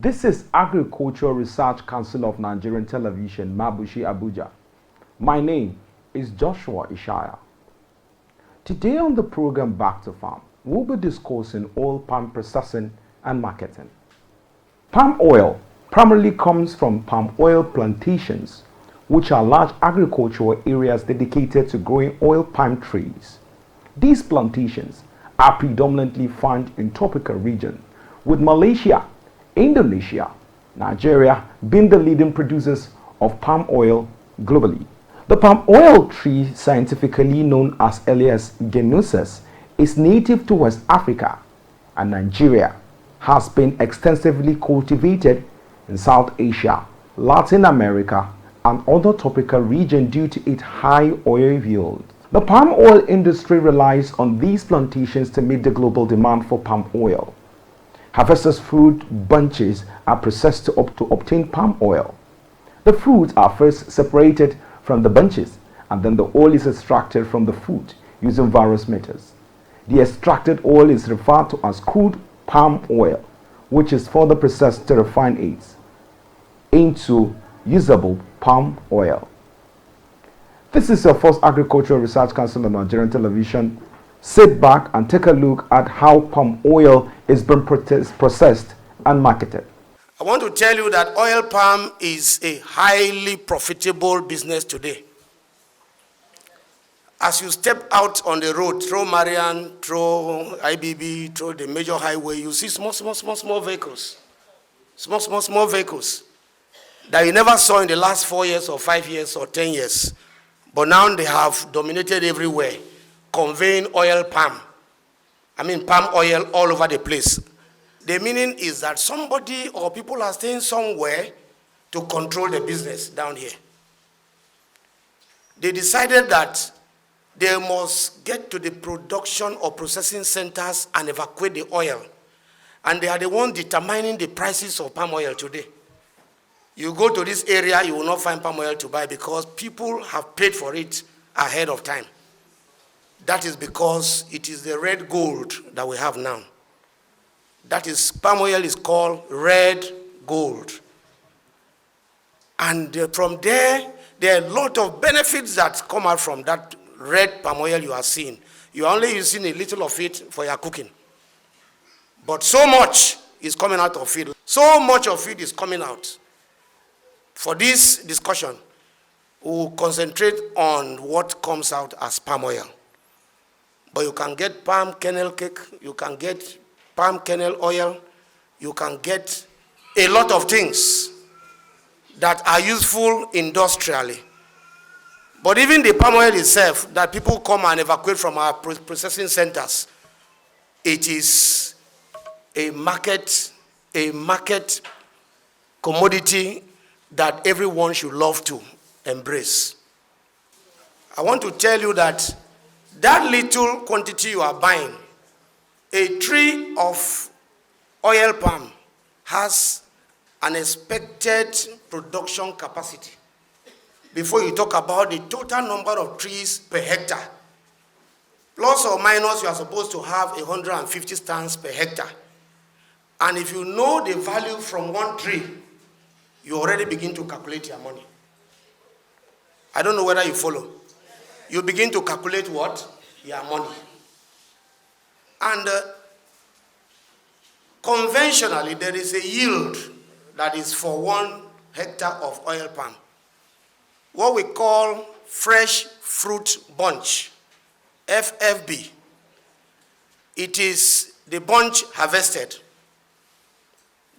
This is Agricultural Research Council of Nigerian Television, Mabushi, Abuja. My name is Joshua Ishaya. Today on the program Back to Farm, we'll be discussing oil palm processing and marketing. Palm oil primarily comes from palm oil plantations, which are large agricultural areas dedicated to growing oil palm trees. These plantations are predominantly found in tropical regions, with Malaysia, Indonesia, Nigeria being the leading producers of palm oil globally. The palm oil tree, scientifically known as Elias genuenus, is native to West Africa, and Nigeria has been extensively cultivated in South Asia, Latin America, and other tropical regions due to its high oil yield. The palm oil industry relies on these plantations to meet the global demand for palm oil. Harvested fruit bunches are processed to obtain palm oil. The fruits are first separated from the bunches, and then the oil is extracted from the fruit using various methods. The extracted oil is referred to as crude palm oil, which is further processed to refine it into usable palm oil. This is your first Agricultural Research Council on Nigerian Television. Sit back and take a look at how palm oil is being processed and marketed. I want to tell you that oil palm is a highly profitable business today. As you step out on the road, through Marian, through IBB, through the major highway, you see small vehicles. Small vehicles that you never saw in the last 4 years or 5 years or 10 years. But now they have dominated everywhere, conveying palm oil all over the place. The meaning is that somebody or people are staying somewhere to control the business down here. They decided that they must get to the production or processing centers and evacuate the oil. And they are the ones determining the prices of palm oil today. You go to this area, you will not find palm oil to buy because people have paid for it ahead of time. That is because it is the red gold that we have now. That is, palm oil is called red gold. And from there are a lot of benefits that come out from that red palm oil you are seeing. You are only using a little of it for your cooking. But so much is coming out of it. So much of it is coming out. For this discussion, we will concentrate on what comes out as palm oil. But you can get palm kernel cake, you can get palm kernel oil, you can get a lot of things that are useful industrially. But even the palm oil itself that people come and evacuate from our processing centers, it is a market commodity that everyone should love to embrace. I want to tell you that little quantity you are buying, a tree of oil palm has an expected production capacity. Before you talk about the total number of trees per hectare, plus or minus, you are supposed to have 150 stands per hectare. And if you know the value from one tree, you already begin to calculate your money. I don't know whether you follow. You begin to calculate what? Your money. And conventionally, there is a yield that is for 1 hectare of oil palm. What we call fresh fruit bunch, FFB. It is the bunch harvested.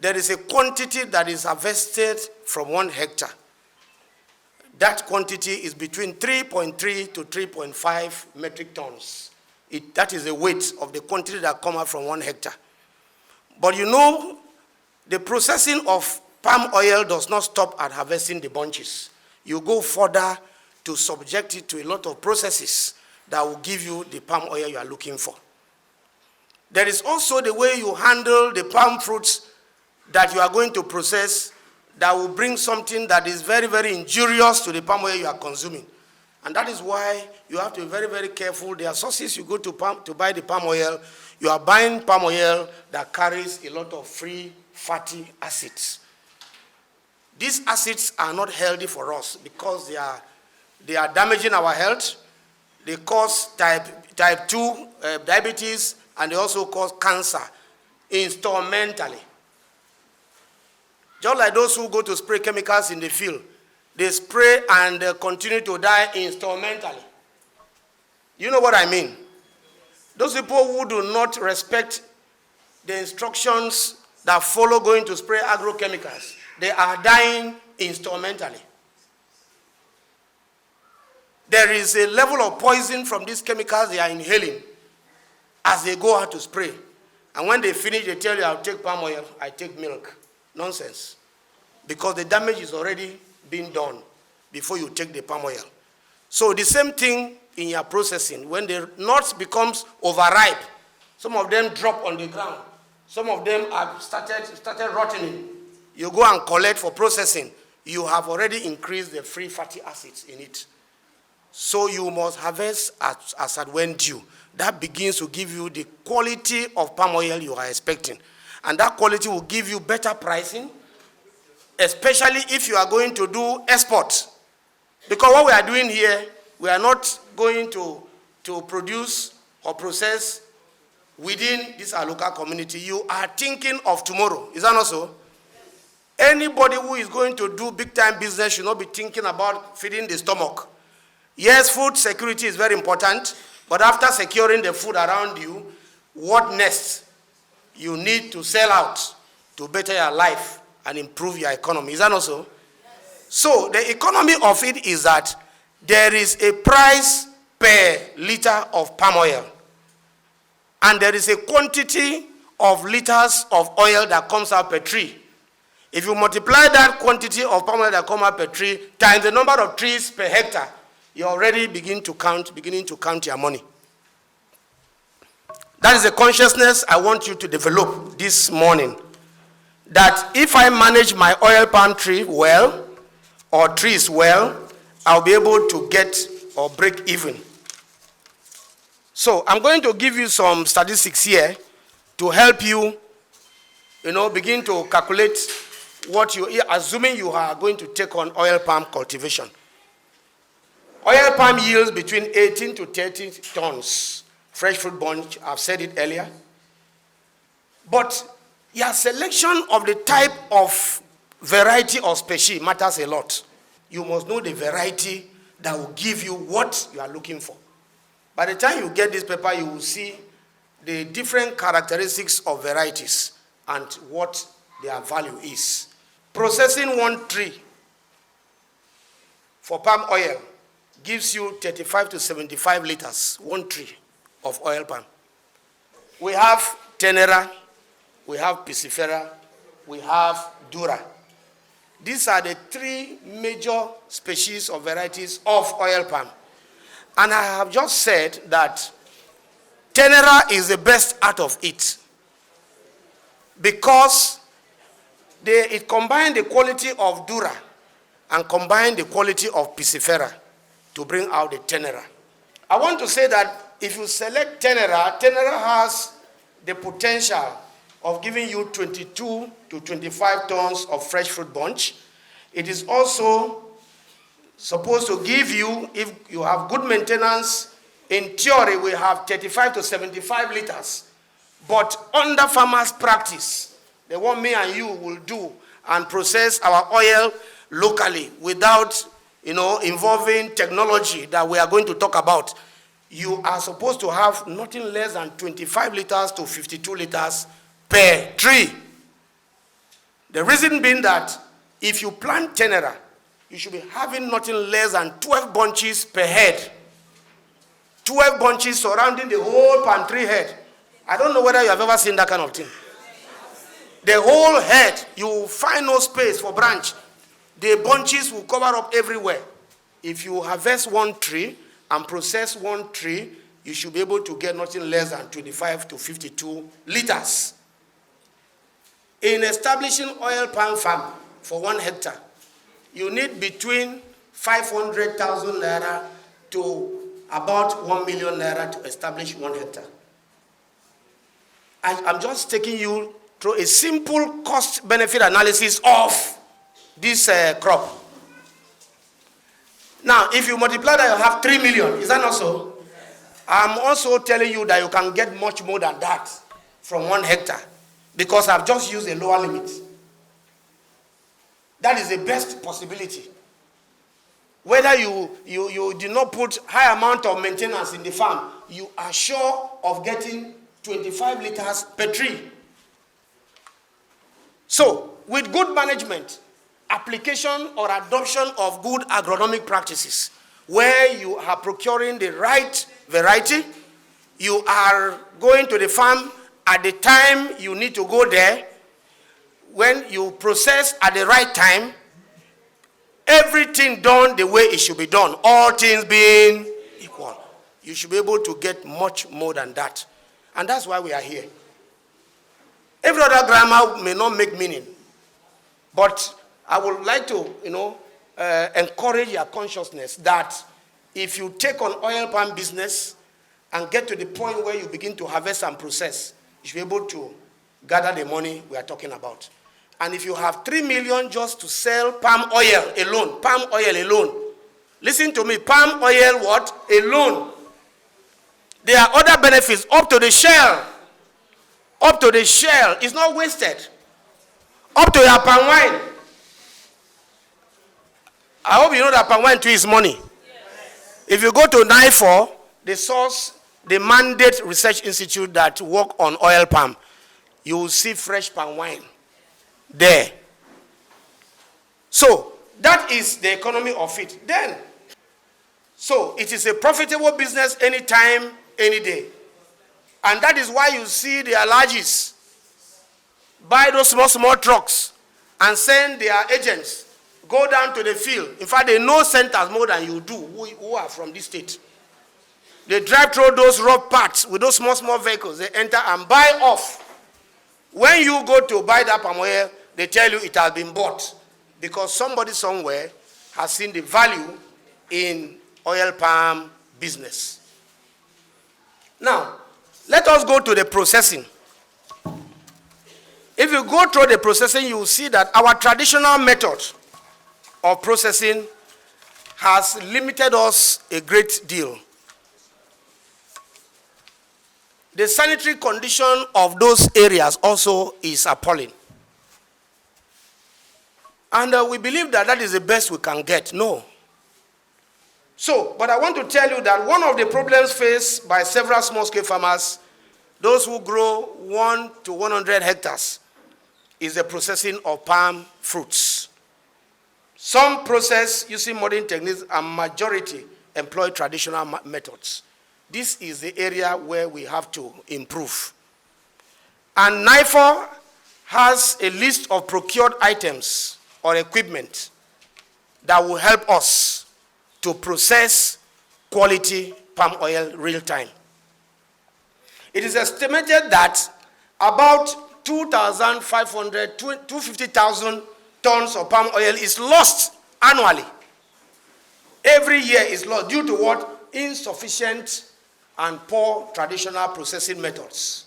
There is a quantity that is harvested from 1 hectare. That quantity is between 3.3 to 3.5 metric tons. That is the weight of the quantity that comes out from 1 hectare. But you know, the processing of palm oil does not stop at harvesting the bunches. You go further to subject it to a lot of processes that will give you the palm oil you are looking for. There is also the way you handle the palm fruits that you are going to process that will bring something that is very, very injurious to the palm oil you are consuming. And that is why you have to be very, very careful. There are sources you go to buy the palm oil. You are buying palm oil that carries a lot of free fatty acids. These acids are not healthy for us because they are damaging our health. They cause type 2 diabetes, and they also cause cancer instrumentally. Just like those who go to spray chemicals in the field, they spray and continue to die instrumentally. You know what I mean? Those people who do not respect the instructions that follow going to spray agrochemicals, they are dying instrumentally. There is a level of poison from these chemicals they are inhaling as they go out to spray. And when they finish, they tell you, I'll take palm oil, I take milk. Nonsense. Because the damage is already being done before you take the palm oil. So the same thing in your processing. When the nuts becomes overripe, some of them drop on the ground. Some of them have started rotting. You go and collect for processing. You have already increased the free fatty acids in it. So you must harvest as at when due. That begins to give you the quality of palm oil you are expecting. And that quality will give you better pricing, especially if you are going to do export. Because what we are doing here, we are not going to produce or process within this our local community. You are thinking of tomorrow. Is that not so? Anybody who is going to do big time business should not be thinking about feeding the stomach. Yes, food security is very important, but after securing the food around you, what next? You need to sell out to better your life and improve your economy. Is that not so? Yes. So the economy of it is that there is a price per liter of palm oil, and there is a quantity of liters of oil that comes out per tree. If you multiply that quantity of palm oil that comes out per tree times the number of trees per hectare, you already beginning to count your money. That is a consciousness I want you to develop this morning. That if I manage my oil palm tree well, or trees well, I'll be able to get or break even. So I'm going to give you some statistics here to help you, begin to calculate what assuming you are going to take on oil palm cultivation. Oil palm yields between 18 to 30 tons. Fresh fruit bunch, I've said it earlier. But your selection of the type of variety or species matters a lot. You must know the variety that will give you what you are looking for. By the time you get this paper, you will see the different characteristics of varieties and what their value is. Processing one tree for palm oil gives you 35 to 75 liters, one tree of oil palm. We have Tenera, we have Piscifera, we have Dura. These are the three major species or varieties of oil palm. And I have just said that Tenera is the best out of it because it combines the quality of Dura and combines the quality of Piscifera to bring out the Tenera. I want to say that if you select Tenera, Tenera has the potential of giving you 22 to 25 tons of fresh fruit bunch. It is also supposed to give you, if you have good maintenance, in theory we have 35 to 75 liters. But under farmers' practice, the one me and you will do and process our oil locally without involving technology that we are going to talk about, you are supposed to have nothing less than 25 liters to 52 liters per tree. The reason being that if you plant Tenera, you should be having nothing less than 12 bunches per head. 12 bunches surrounding the whole palm tree head. I don't know whether you have ever seen that kind of thing. The whole head, you will find no space for branch. The bunches will cover up everywhere. If you harvest one tree and process one tree, you should be able to get nothing less than 25 to 52 liters. In establishing oil palm farm for 1 hectare, you need between 500,000 naira to about 1 million naira to establish 1 hectare. I'm just taking you through a simple cost-benefit analysis of this crop. Now, if you multiply that, you have 3 million. Is that not so? I'm also telling you that you can get much more than that from 1 hectare, because I've just used a lower limit. That is the best possibility. Whether you do not put high amount of maintenance in the farm, you are sure of getting 25 liters per tree. So, with good management, application or adoption of good agronomic practices, where you are procuring the right variety, you are going to the farm at the time you need to go there, when you process at the right time, everything done the way it should be done, all things being equal, you should be able to get much more than that. And that's why we are here. Every other grammar may not make meaning, but I would like to, encourage your consciousness that if you take on oil palm business and get to the point where you begin to harvest and process, you should be able to gather the money we are talking about. And if you have 3 million just to sell palm oil alone, listen to me, palm oil what? Alone. There are other benefits up to the shell. Up to the shell. It's not wasted. Up to your palm wine. I hope you know that palm wine too is money. Yes. If you go to NIFOR, the mandate research institute that work on oil palm, you will see fresh palm wine there. So that is the economy of it. Then, so it is a profitable business anytime, any day. And that is why you see the allergies buy those small trucks and send their agents go down to the field. In fact, they know centers more than you do who are from this state. They drive through those rough parts with those small vehicles. They enter and buy off. When you go to buy that palm oil, they tell you it has been bought because somebody somewhere has seen the value in oil palm business. Now, let us go to the processing. If you go through the processing, you will see that our traditional method of processing has limited us a great deal. The sanitary condition of those areas also is appalling. And we believe that that is the best we can get. No. So, but I want to tell you that one of the problems faced by several small-scale farmers, those who grow 1 to 100 hectares, is the processing of palm fruits. Some process using modern techniques and majority employ traditional methods. This is the area where we have to improve. And NIFOR has a list of procured items or equipment that will help us to process quality palm oil real time. It is estimated that about 2,500 to 250,000 tons of palm oil is lost annually. Every year is lost due to what? Insufficient and poor traditional processing methods.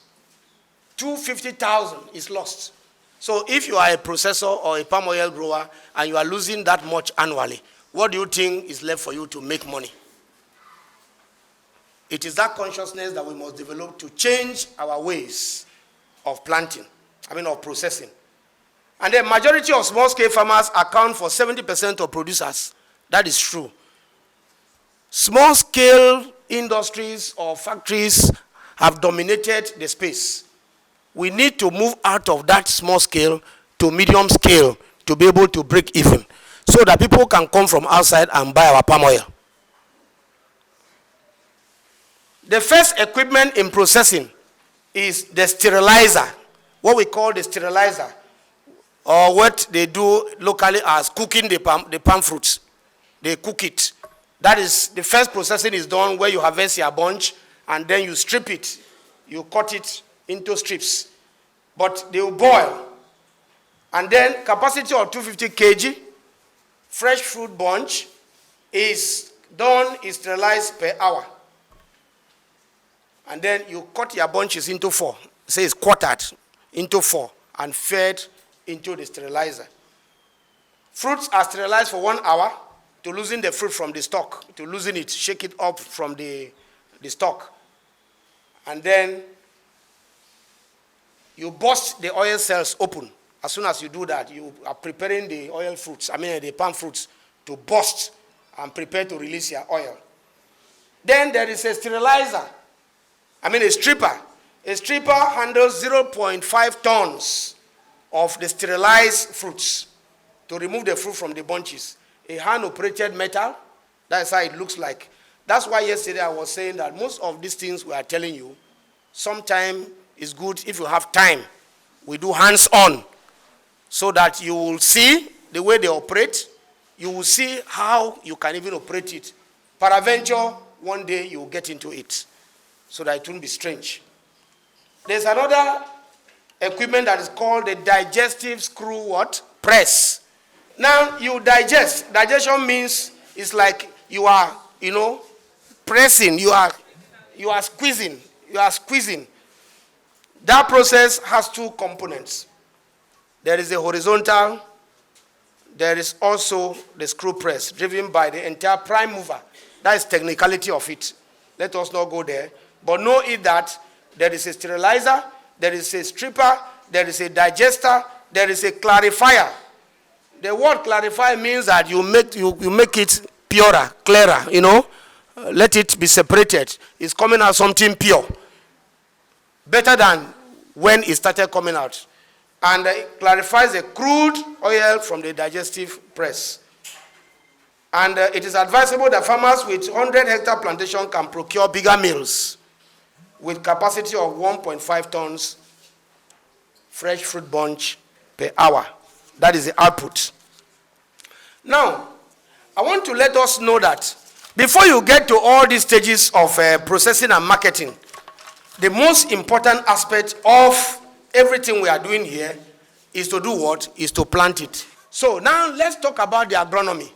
250,000 is lost. So if you are a processor or a palm oil grower and you are losing that much annually, what do you think is left for you to make money? It is that consciousness that we must develop to change our ways of of processing. And the majority of small-scale farmers account for 70% of producers. That is true. Small-scale industries or factories have dominated the space. We need to move out of that small scale to medium scale to be able to break even, so that people can come from outside and buy our palm oil. The first equipment in processing is the sterilizer, what we call the sterilizer, or what they do locally as cooking the palm fruits. They cook it. That is, the first processing is done where you harvest your bunch and then you strip it. You cut it into strips. But they will boil. And then capacity of 250 kg, fresh fruit bunch is sterilized per hour. And then you cut your bunches into 4. Say it's quartered into 4. and fed into the sterilizer. Fruits are sterilized for 1 hour to loosen the fruit from the stalk, to loosen it, shake it up from the stalk. And then you burst the oil cells open. As soon as you do that, you are preparing the the palm fruits to burst and prepare to release your oil. Then there is a sterilizer, a stripper. A stripper handles 0.5 tons of the sterilized fruits to remove the fruit from the bunches. A hand-operated metal, that's how it looks like. That's why yesterday I was saying that most of these things we are telling you, sometimes it's good if you have time. We do hands-on so that you will see the way they operate. You will see how you can even operate it. Peradventure, one day you will get into it so that it won't be strange. There's another equipment that is called the digestive screw press. Now you digest. Digestion means it's like you are, pressing. You are squeezing. You are squeezing. That process has two components. There is a horizontal. There is also the screw press driven by the entire prime mover. That is technicality of it. Let us not go there. But know it that there is a sterilizer, there is a stripper, there is a digester, there is a clarifier. The word clarify means that you make it purer, clearer, let it be separated. It's coming out something pure. Better than when it started coming out. And it clarifies the crude oil from the digestive press. And it is advisable that farmers with 100-hectare plantation can procure bigger mills with capacity of 1.5 tons fresh fruit bunch per hour. That is the output. Now, I want to let us know that before you get to all these stages of processing and marketing, the most important aspect of everything we are doing here is to do what? Is to plant it. So now let's talk about the agronomy.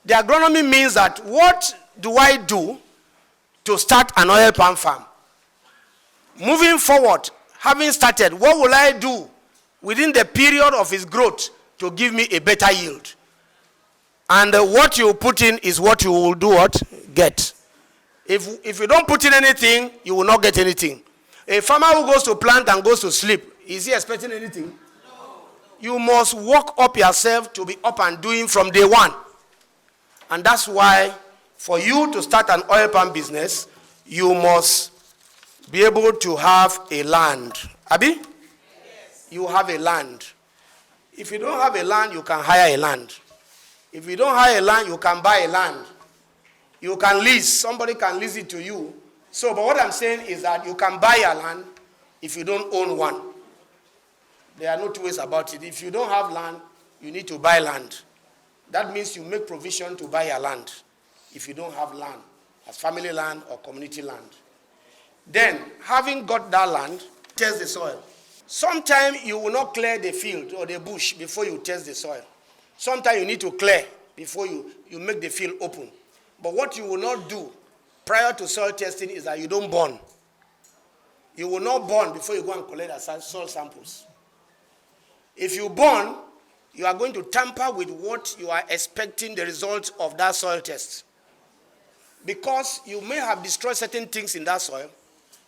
The agronomy means that what do I do to start an oil palm farm? Moving forward, having started, what will I do within the period of its growth to give me a better yield? And what you put in is what you will do what? Get. If you don't put in anything, you will not get anything. A farmer who goes to plant and goes to sleep, is he expecting anything? No. You must work up yourself to be up and doing from day one. And that's why for you to start an oil palm business, you must be able to have a land. Abi? Yes. You have a land. If you don't have a land, you can hire a land. If you don't hire a land, you can buy a land. You can lease. Somebody can lease it to you. So, but what I'm saying is that you can buy a land if you don't own one. There are no two ways about it. If you don't have land, you need to buy land. That means you make provision to buy a land if you don't have land, as family land or community land. Then, having got that land, test the soil. Sometimes you will not clear the field or the bush before you test the soil. Sometimes you need to clear before you make the field open. But what you will not do prior to soil testing is that you don't burn. You will not burn before you go and collect the soil samples. If you burn, you are going to tamper with what you are expecting the results of that soil test. Because you may have destroyed certain things in that soil.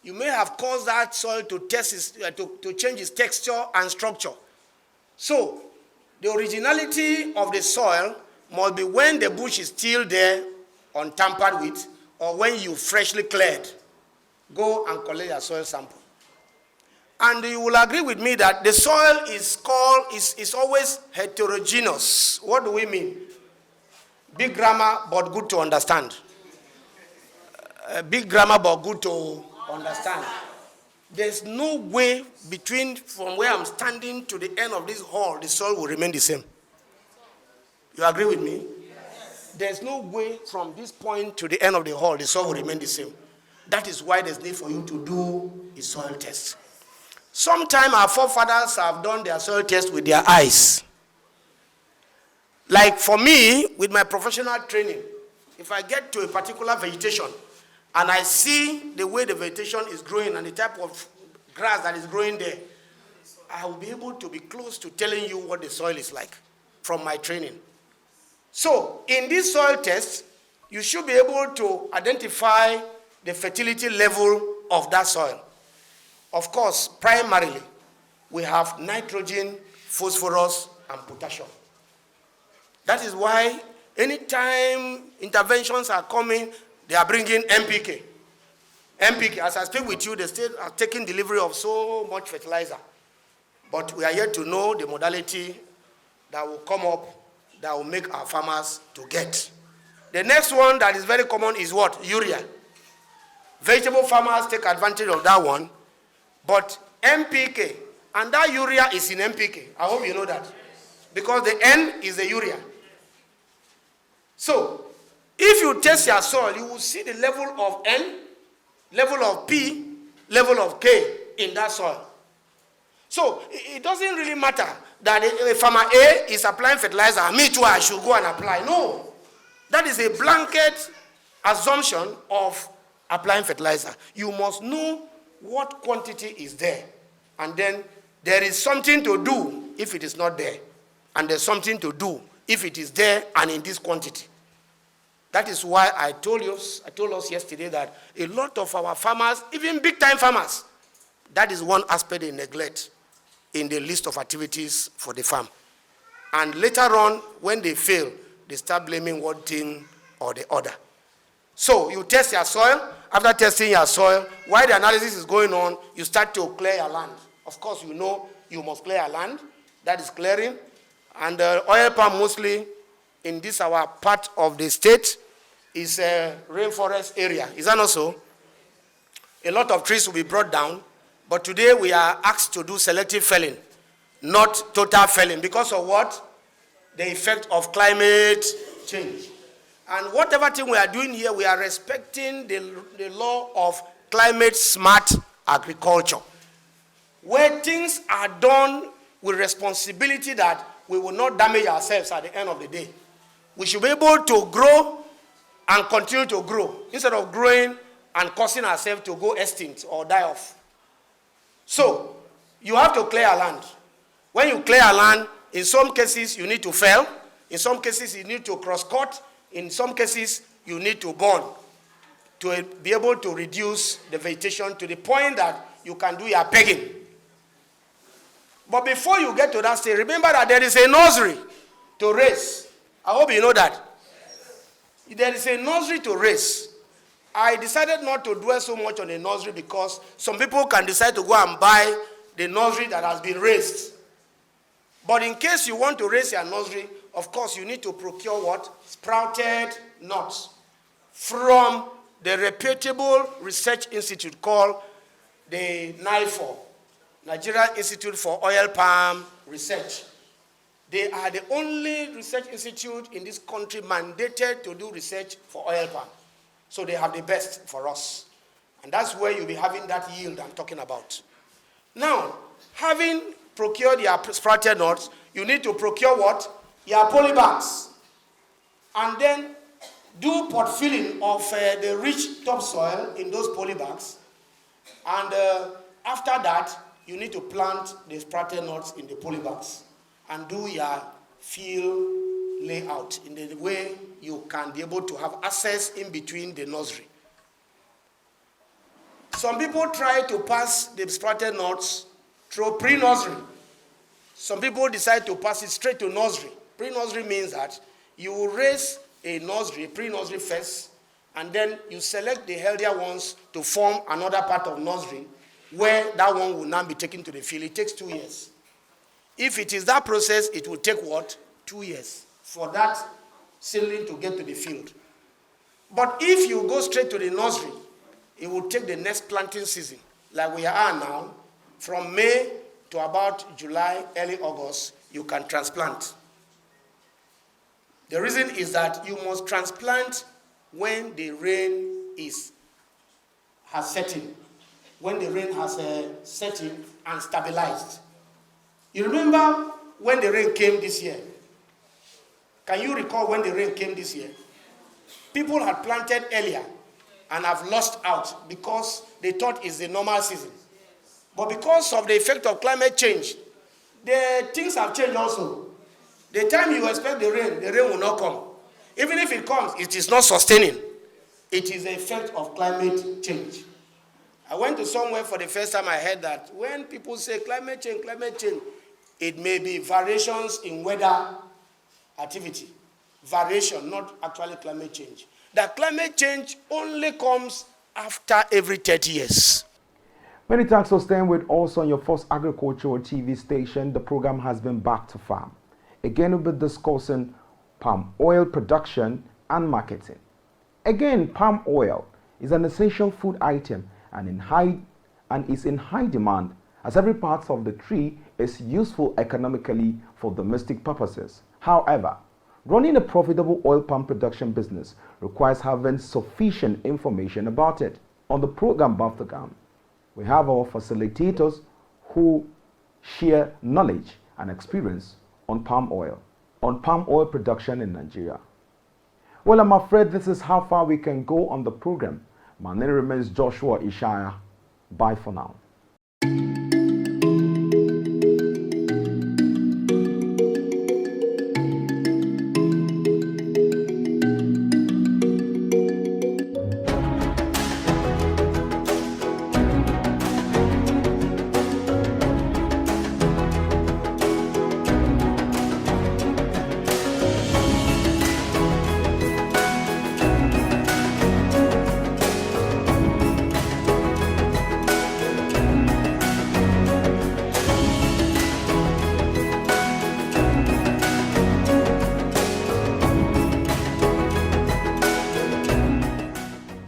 You may have caused that soil to to change its texture and structure. So, the originality of the soil must be when the bush is still there, untampered with, or when you freshly cleared. Go and collect your soil sample. And you will agree with me that the soil is always heterogeneous. What do we mean? Big grammar, but good to understand. Big grammar, but good to understand. There's no way from where I'm standing to the end of this hall, the soil will remain the same. You agree with me? Yes. There's no way from this point to the end of the hall, the soil will remain the same. That is why there's need for you to do a soil test. Sometimes our forefathers have done their soil test with their eyes. Like for me, with my professional training, if I get to a particular vegetation and I see the way the vegetation is growing and the type of grass that is growing there, I will be able to be close to telling you what the soil is like from my training. So, in this soil test, you should be able to identify the fertility level of that soil. Of course, primarily, we have nitrogen, phosphorus, and potassium. That is why anytime interventions are coming, they are bringing NPK. NPK, as I speak with you, the state are taking delivery of so much fertilizer. But we are yet to know the modality that will come up that will make our farmers to get. The next one that is very common is what? Urea. Vegetable farmers take advantage of that one. But NPK, and that urea is in NPK. I hope you know that. Because the N is the urea. So, if you test your soil, you will see the level of N, level of P, level of K in that soil. So, it doesn't really matter that a farmer A is applying fertilizer, me too, I should go and apply. No. That is a blanket assumption of applying fertilizer. You must know what quantity is there. And then there is something to do if it is not there. And there's something to do if it is there and in this quantity. That is why I told us yesterday that a lot of our farmers, even big-time farmers, that is one aspect they neglect in the list of activities for the farm. And later on, when they fail, they start blaming one thing or the other. So you test your soil. After testing your soil, while the analysis is going on, you start to clear your land. Of course, you know you must clear your land. That is clearing. And oil palm mostly in this our part of the state is a rainforest area. Is that not so? A lot of trees will be brought down. But today we are asked to do selective felling, not total felling. Because of what? The effect of climate change. And whatever thing we are doing here, we are respecting the law of climate-smart agriculture, where things are done with responsibility that we will not damage ourselves at the end of the day. We should be able to grow and continue to grow, instead of growing and causing ourselves to go extinct or die off. So, you have to clear land. When you clear land, in some cases you need to fell, in some cases you need to cross-cut, in some cases, you need to burn to be able to reduce the vegetation to the point that you can do your pegging. But before you get to that stage, remember that there is a nursery to raise. I hope you know that. There is a nursery to raise. I decided not to dwell so much on the nursery because some people can decide to go and buy the nursery that has been raised. But in case you want to raise your nursery, of course, you need to procure what? Sprouted nuts from the reputable research institute called the NIFOR, Nigeria Institute for Oil Palm Research. They are the only research institute in this country mandated to do research for oil palm. So they have the best for us. And that's where you'll be having that yield I'm talking about. Now, having procured your sprouted nuts, you need to procure what? Your polybags. And then do pot filling of the rich topsoil in those polybags. And after that, you need to plant the sprouted nuts in the polybags and do your field layout in the way you can be able to have access in between the nursery. Some people try to pass the sprouted nuts through pre-nursery. Some people decide to pass it straight to nursery. Pre-nursery means that you will raise a nursery, pre-nursery first, and then you select the healthier ones to form another part of nursery where that one will now be taken to the field. It takes 2 years. If it is that process, it will take what? 2 years for that seedling to get to the field. But if you go straight to the nursery, it will take the next planting season, like we are now, from May to about July, early August, you can transplant. The reason is that you must transplant when the rain has set in. When the rain has set in and stabilized. You remember when the rain came this year? Can you recall when the rain came this year? People had planted earlier and have lost out because they thought it's the normal season. But because of the effect of climate change, the things have changed also. The time you expect the rain will not come. Even if it comes, it is not sustaining. It is the effect of climate change. I went to somewhere for the first time. I heard that when people say climate change, it may be variations in weather activity. Variation, not actually climate change. That climate change only comes after every 30 years. Many thanks for staying with us on your first agricultural TV station. The program has been Back to Farm. Again, we'll be discussing palm oil production and marketing. Again, palm oil is an essential food item and is in high demand, as every part of the tree is useful economically for domestic purposes. However, running a profitable oil palm production business requires having sufficient information about it. On the program Back, we have our facilitators who share knowledge and experience on palm oil production in Nigeria. Well, I'm afraid this is how far we can go on the program. My name remains Joshua Ishaya. Bye for now.